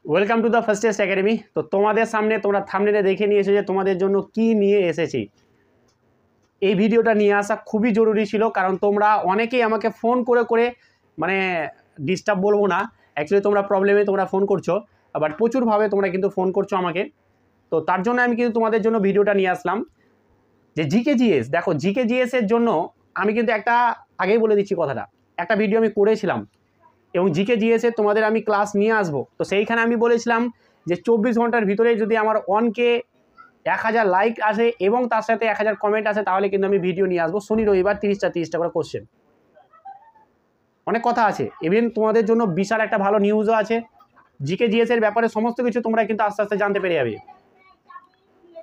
Welcome to the fastest academy. তো তোমাদের সামনে তোমরা থাম্বনেলে দেখে নিয়েছো যে তোমাদের জন্য কি নিয়ে এসেছি। এই ভিডিওটা নিয়ে আসা খুবই জরুরি ছিল, কারণ তোমরা অনেকেই আমাকে ফোন করে মানে ডিস্টার্ব বলবো না, অ্যাকচুয়ালি তোমরা প্রবলেমে তোমরা ফোন করছো, বাট প্রচুরভাবে তোমরা কিন্তু ফোন করছো আমাকে। তো তার জন্য আমি কিন্তু তোমাদের জন্য ভিডিওটা নিয়ে আসলাম যে জিকেজিএস। দেখো, জিকেজিএসের জন্য আমি কিন্তু আগেই বলে দিচ্ছি কথাটা, একটা ভিডিও আমি করেছিলাম এবং জিকেজিএসের তোমাদের আমি ক্লাস নিয়ে আসবো। তো সেইখানে আমি বলেছিলাম যে 24 ঘন্টার ভিতরে যদি আমার 1K 1000 লাইক আসে এবং তার সাথে 1000 কমেন্ট আসে, তাহলে কিন্তু আমি ভিডিও নিয়ে আসবো শনি রবিবার 30টা করে কোশ্চেন। অনেক কথা আছে, ইভেন তোমাদের জন্য বিশাল একটা ভালো নিউজও আছে। জিকেজিএসের ব্যাপারে সমস্ত কিছু তোমরা কিন্তু আস্তে আস্তে জানতে পেরে যাবে।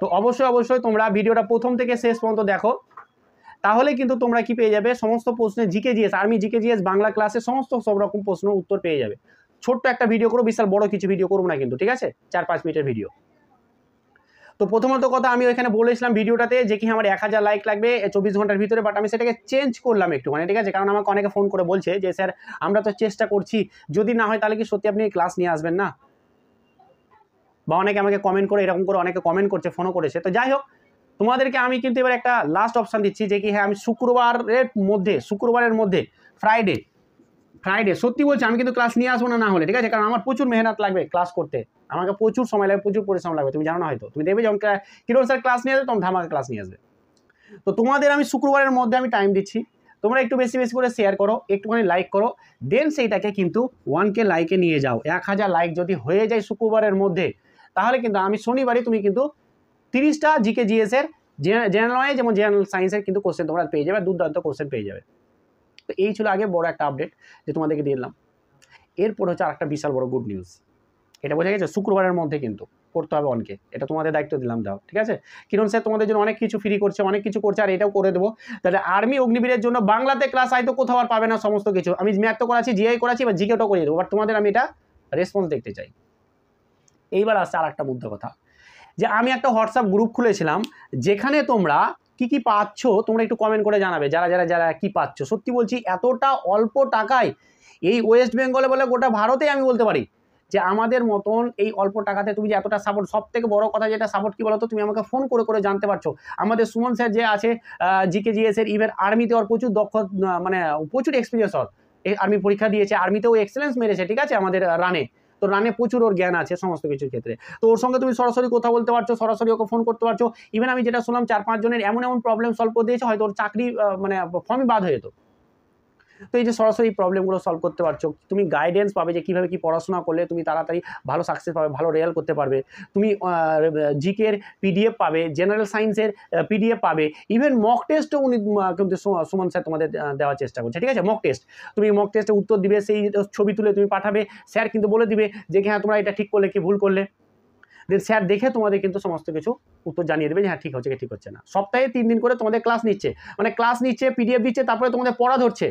তো অবশ্যই তোমরা ভিডিওটা প্রথম থেকে শেষ পর্যন্ত দেখো, তাহলে কিন্তু তোমরা কি পেয়ে যাবে, সমস্ত প্রশ্নের জিকেজিএস, আর্মি জিকেজিএস বাংলা ক্লাসে সমস্ত সব রকম প্রশ্ন উত্তর পেয়ে যাবে। ছোট্ট একটা ভিডিও করো, বিশাল বড় কিছু ভিডিও করবো না কিন্তু, ঠিক আছে? 4-5 মিনিটের ভিডিও। তো প্রথমত কথা, আমি ওইখানে বলেছিলাম ভিডিওটাতে যে কি আমার 1000 লাইক লাগবে 24 ঘন্টার ভিতরে, বাট আমি সেটাকে চেঞ্জ করলাম একটুখানি, ঠিক আছে? কারণ আমাকে অনেকে ফোন করে বলছে যে স্যার আমরা তো চেষ্টা করছি, যদি না হয় তাহলে কি সত্যি আপনি ক্লাস নিয়ে আসবেন না? বা অনেকে আমাকে কমেন্ট করে, এরকম করে অনেকে কমেন্ট করছে, ফোনও করেছে। তো যাই হোক, তোমাদেরকে আমি কিন্তু এবার একটা লাস্ট অপশান দিচ্ছি যে কি হ্যাঁ, আমি শুক্রবারের মধ্যে ফ্রাইডে সত্যি বলছি, আমি কিন্তু ক্লাস নিয়ে আসবো না হলে, ঠিক আছে? কারণ আমার প্রচুর মেহনত লাগবে ক্লাস করতে, আমাকে প্রচুর সময় লাগবে, প্রচুর পরিশ্রম লাগবে। তুমি জানো না, হয়তো তুমি দেখবে যখন কিরণ স্যার ক্লাস নিয়ে আসবে তখন ধামাকা ক্লাস নিয়ে আসবে। তো তোমাদের আমি শুক্রবারের মধ্যে আমি টাইম দিচ্ছি, তোমরা একটু বেশি করে শেয়ার করো, একটুখানি লাইক করো, দেন সেইটাকে কিন্তু 1K লাইকে নিয়ে যাও। 1000 লাইক যদি হয়ে যায় শুক্রবারের মধ্যে, তাহলে কিন্তু আমি শনিবারই তুমি কিন্তু 30টা জিকেজিএসের জেনারেল নলেজ এবং জেনারেল সায়েন্সের কিন্তু কোশ্চেন তোমরা পেয়ে যাবে, দুর্দান্ত কোশ্চেন পেয়ে যাবে। তো এই ছিল আগে বড় একটা আপডেট যে তোমাদেরকে দিয়ে দিলাম। এরপর হচ্ছে আর একটা বিশাল বড় গুড নিউজ, এটা বোঝা গেছে? শুক্রবারের মধ্যে কিন্তু করতে হবে 1K, এটা তোমাদের দায়িত্ব দিলাম, দাও, ঠিক আছে? কিরণ স্যার তোমাদের জন্য অনেক কিছু ফ্রি করছে, অনেক কিছু করছে, আর এটাও করে দেবো। তাহলে আর্মি অগ্নিবীরের জন্য বাংলাতে ক্লাস হয়তো কোথাও আর পাবে না, সমস্ত কিছু আমি ম্যাথ তো করাচ্ছি, জিআই করাচ্ছি, বা জিকেটাও করিয়ে দেবো, বাট তোমাদের আমি এটা রেসপন্স দেখতে চাই। এইবার আসছে আর একটা মুদ্রা কথা, যে আমি একটা হোয়াটসঅ্যাপ গ্রুপ খুলেছিলাম, যেখানে তোমরা কি পাচ্ছ তোমরা একটু কমেন্ট করে জানাবে, যারা কি পাচ্ছ। সত্যি বলছি, এতটা অল্প টাকায় এই ওয়েস্ট বেঙ্গলে বলে গোটা ভারতে আমি বলতে পারি যে আমাদের মতন এই অল্প টাকাতে তুমি যে এতটা সাপোর্ট, সব থেকে বড় কথা যেটা সাপোর্ট কি বলতো, তুমি আমাকে ফোন করে জানতে পারছো। আমাদের সুমন স্যার যে আছে জিকেজিএস এর, ইভেন আর্মিতে ওর প্রচুর দক্ষ, মানে প্রচুর এক্সপিরিয়েন্স, ওর আর্মি পরীক্ষা দিয়েছে, আর্মিতেও এক্সেলেন্স মেরেছে, ঠিক আছে? আমাদের রানে, তো রানে প্রচুর ওর জ্ঞান আছে সমস্ত কিছুর ক্ষেত্রে। তো ওর সঙ্গে তুমি সরাসরি কথা বলতে পারছো, সরাসরি ওকে ফোন করতে পারছো। ইভেন আমি যেটা শুনলাম 4-5 জনের এমন প্রবলেম সলভ করে দিয়েছে, হয়তো ওর চাকরি মানে ফর্মই বাদ হয়ে যেত। তো এই যে সরাসরি প্রবলেমগুলো সলভ করতে পারছো, তুমি গাইডেন্স পাবে যে কীভাবে কি পড়াশোনা করলে তুমি তাড়াতাড়ি ভালো সাকসেস পাবে, ভালো রেজাল্ট করতে পারবে। তুমি জিকের পিডিএফ পাবে, জেনারেল সায়েন্সের পিডিএফ পাবে, ইভেন মক টেস্টও উনি কিন্তু সুমন স্যার তোমাদের দেওয়ার চেষ্টা করছে, ঠিক আছে? মক টেস্ট, তুমি মক টেস্টে উত্তর দিবে, সেই ছবি তুলে তুমি পাঠাবে, স্যার কিন্তু বলে দিবে যে হ্যাঁ তোমরা এটা ঠিক করলে কি ভুল করলে, দেন স্যার দেখে তোমাদের কিন্তু সমস্ত কিছু উত্তর জানিয়ে দেবে যে হ্যাঁ ঠিক হচ্ছে কি ঠিক হচ্ছে না। সপ্তাহে 3 দিন করে তোমাদের ক্লাস নিচ্ছে, পিডিএফ দিচ্ছে, তারপরে তোমাদের পড়া ধরছে,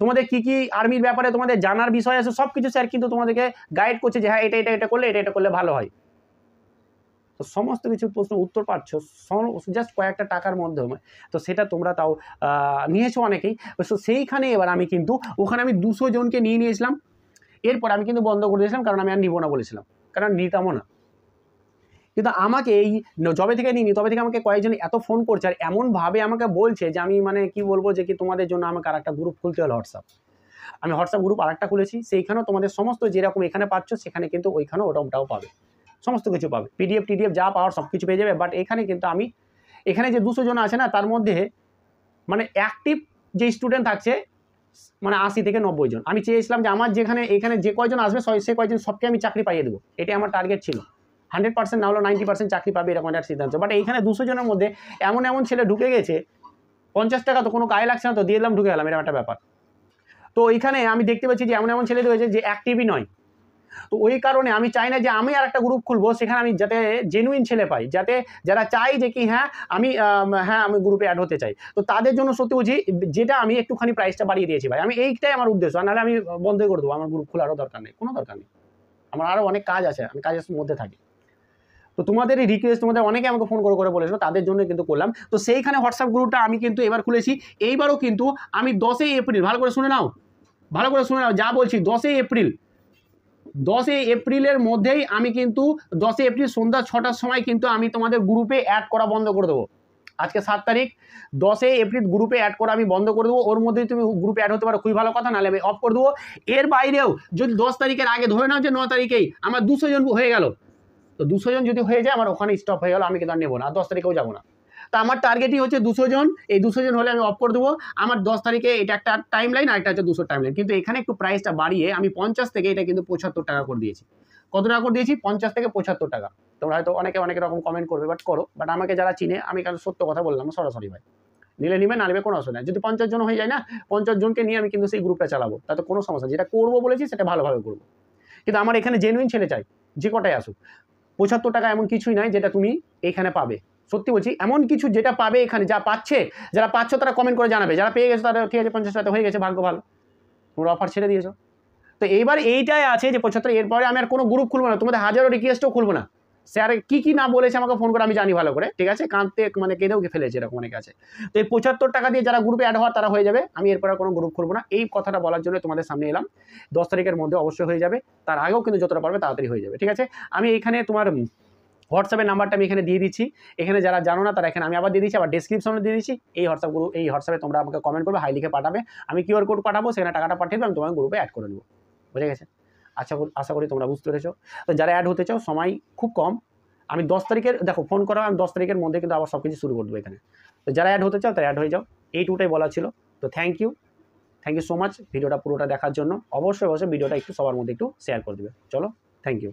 তোমাদের কি আর্মির ব্যাপারে তোমাদের জানার বিষয় আছে সব কিছু স্যার কিন্তু তোমাদেরকে গাইড করছে যে হ্যাঁ এটা করলে এটা করলে ভালো হয়। তো সমস্ত কিছু প্রশ্ন উত্তর পাচ্ছ জাস্ট কয়েকটা টাকার মাধ্যমে। তো সেটা তোমরা তাও নিয়েছো অনেকেই। তো সেইখানে এবার আমি কিন্তু ওখানে আমি 200 জনকে নিয়েছিলাম, এরপর আমি কিন্তু বন্ধ করে দিয়েছিলাম, কারণ আমি আর নিব না বলেছিলাম, কারণ নিতামও না। কিন্তু আমাকে এই যবে থেকে নিইনি তবে থেকে আমাকে কয়েকজন এত ফোন করছে, আর এমনভাবে আমাকে বলছে যে আমি মানে কি বলবো, যে কি তোমাদের জন্য আমাকে আর একটা গ্রুপ খুলতে হলো হোয়াটসঅ্যাপ। আমি হোয়াটসঅ্যাপ গ্রুপ আর একটা খুলেছি, সেইখানেও তোমাদের সমস্ত যেরকম এখানে পাচ্ছ সেখানে কিন্তু ওইখানেও ওটাও পাবে, সমস্ত কিছু পাবে, পিডিএফ যা পাওয়ার সব কিছু পেয়ে যাবে। বাট এখানে কিন্তু আমি এখানে যে 200 জন আছে না, তার মধ্যে মানে অ্যাক্টিভ যে স্টুডেন্ট থাকছে মানে 80 থেকে 90 জন। আমি চেয়েছিলাম যে আমার এখানে যে কয়জন আসবে সে কয়জন সবকে আমি চাকরি পাইয়ে দেবো, এটাই আমার টার্গেট ছিল। 100% না হলেও 90% চাকরি পাবে, এরকম একটা সিদ্ধান্ত। বাট এইখানে 200 জনের মধ্যে এমন ছেলে ঢুকে গেছে, 50 টাকা তো কোনো গায়ে লাগছে না, তো দিয়ে দিলাম, ঢুকে গেলাম, এরকম একটা ব্যাপার। তো এইখানে আমি দেখতে পাচ্ছি যে এমন ছেলে রয়েছে যে অ্যাক্টিভই নয়। তো ওই কারণে আমি চাই না যে আমি আর একটা গ্রুপ খুলবো, সেখানে আমি যাতে জেনুইন ছেলে পাই, যাতে যারা চাই যে কি হ্যাঁ আমি গ্রুপে অ্যাড হতে চাই। তো তাদের জন্য সত্যি বুঝি, যেটা আমি একটুখানি প্রাইসটা বাড়িয়ে দিয়েছি ভাই, আমি এইটাই আমার উদ্দেশ্য, নাহলে আমি বন্ধ করে দেবো, আমার গ্রুপ খোলারও দরকার নেই, কোনো দরকার নেই, আমার আরও অনেক কাজ আছে, আমি কাজের মধ্যে থাকি। তো তোমাদের এই রিকোয়েস্ট, তোমাদের অনেকে আমাকে ফোন করে বলেছিল, তাদের জন্য কিন্তু করলাম। তো সেইখানে হোয়াটসঅ্যাপ গ্রুপটা আমি কিন্তু এবার খুলেছি, এইবারও কিন্তু আমি 10ই এপ্রিল, ভালো করে শুনে নাও, যা বলছি, 10ই এপ্রিল 10 এপ্রিলের মধ্যেই আমি কিন্তু 10 এপ্রিল সন্ধ্যা 6টার সময় কিন্তু আমি তোমাদের গ্রুপে অ্যাড করা বন্ধ করে দেবো। আজকে 7 তারিখ, 10 এপ্রিল গ্রুপে অ্যাড করা আমি বন্ধ করে দেবো। ওর মধ্যেই তুমি গ্রুপে অ্যাড হতে পারো, খুবই ভালো কথা, নাহলে আমি অফ করে দেবো। এর বাইরেও যদি 10 তারিখের আগে ধরে নাও যে 9 তারিখেই আমার 200 জন হয়ে গেল, তো 200 জন যদি হয়ে যায় আমার ওখানে স্টপ হয়ে গেল, আমি কিন্তু আর নেবো না, 10 তারিখেও যাবো না। তা আমার টার্গেটই হচ্ছে 200 জন। এই 200 জন হলে আমি অফ করে দেবো। আমার 10 তারিখে এটা একটা টাইম লাইন, আর একটা হচ্ছে 200 টাইম লাইন। কিন্তু এখানে একটু প্রাইসটা বাড়িয়ে আমি 50 থেকে এটা কিন্তু 75 টাকা করে দিয়েছি। কত টাকা করে দিয়েছি? 50 থেকে 75 টাকা। তোমরা হয়তো অনেকে অনেক রকম কমেন্ট করবে, বাট করো। বাট আমাকে যারা চিনে, আমি কারণ সত্য কথা বললাম সরাসরি ভাই, নিলে নিবে, না নেবে কোনো অসুবিধা নেই। যদি 50 জন হয়ে যায় না, 50 জনকে নিয়ে আমি কিন্তু সেই গ্রুপটা চালাবো, তাতে কোনো সমস্যা। যেটা করবো বলেছি সেটা ভালোভাবে করবো। কিন্তু আমার এখানে জেনুইন ছেলে চাই, যে কটাই আসুক। 75 টাকা এমন কিছুই নাই যেটা তুমি এইখানে পাবে, সত্যি বলছি। এমন কিছু যেটা পাবে এখানে, যা পাচ্ছে, যারা পাচ্ছ তারা কমেন্ট করে জানাবে, যারা পেয়ে গেছে তারা ঠিক আছে, 50 টাকা হয়ে গেছে, ভাগ্য ভালো, তোমরা অফার ছেড়ে দিয়েছো। তো এইবার এইটাই আছে যে 75, এরপরে আমি আর কোনো গ্রুপ খুলবো না, তোমাদের হাজারো রিকোয়েস্টও খুলবো না। স্যার কি না বলেছে আমাকে ফোন করে আমি জানি ভালো করে, ঠিক আছে, কাঁদতে মানে কেঁদেও ফেলেছে, এরকম অনেক আছে। তো এই 75 টাকা দিয়ে যারা গ্রুপে অ্যাড হওয়ার তারা হয়ে যাবে, আমি এরপরে কোনো গ্রুপ খুলবো না। এই কথাটা বলার জন্য তোমাদের সামনে এলাম। 10 তারিখের মধ্যে অবশ্যই হয়ে যাবে, তার আগেও কিন্তু যতটা পারবে তাড়াতাড়ি হয়ে যাবে, ঠিক আছে। আমি এখানে তোমার হোয়াটসঅ্যাপের নাম্বারটা আমি এখানে দিয়ে দিচ্ছি। এখানে যারা জানো না তারা এখানে আমি আবার দিয়ে দিচ্ছি, আবার ডিসক্রিপশনে দিয়ে দিচ্ছি। এই হোয়াটসঅ্যাপে তোমরা আমাকে কমেন্ট করবে, হাই লিখে পাঠাবে, আমি কিউআর কোড পাঠাবো, সেখানে টাকাটা পাঠিয়ে দেবো, আমি তোমার গ্রুপে অ্যাড করে নেবো। বুঝে গেছে? আশা করি তোমরা বুঝতে পেরেছো। তো যারা অ্যাড হতে চাও, সময় খুব কম। আমি 10 তারিখের, দেখো ফোন করা, আমি 10 তারিখের মধ্যে কিন্তু আবার সব কিছু শুরু করে দেবো এখানে। তো যারা অ্যাড হতে চাও তারা অ্যাড হয়ে যাও, এইটুকুটাই বলা ছিল। তো থ্যাংক ইউ সো মাচ ভিডিওটা পুরোটা দেখার জন্য। অবশ্যই ভিডিওটা একটু সবার মধ্যে একটু শেয়ার করে দেবে। চলো, থ্যাংক ইউ।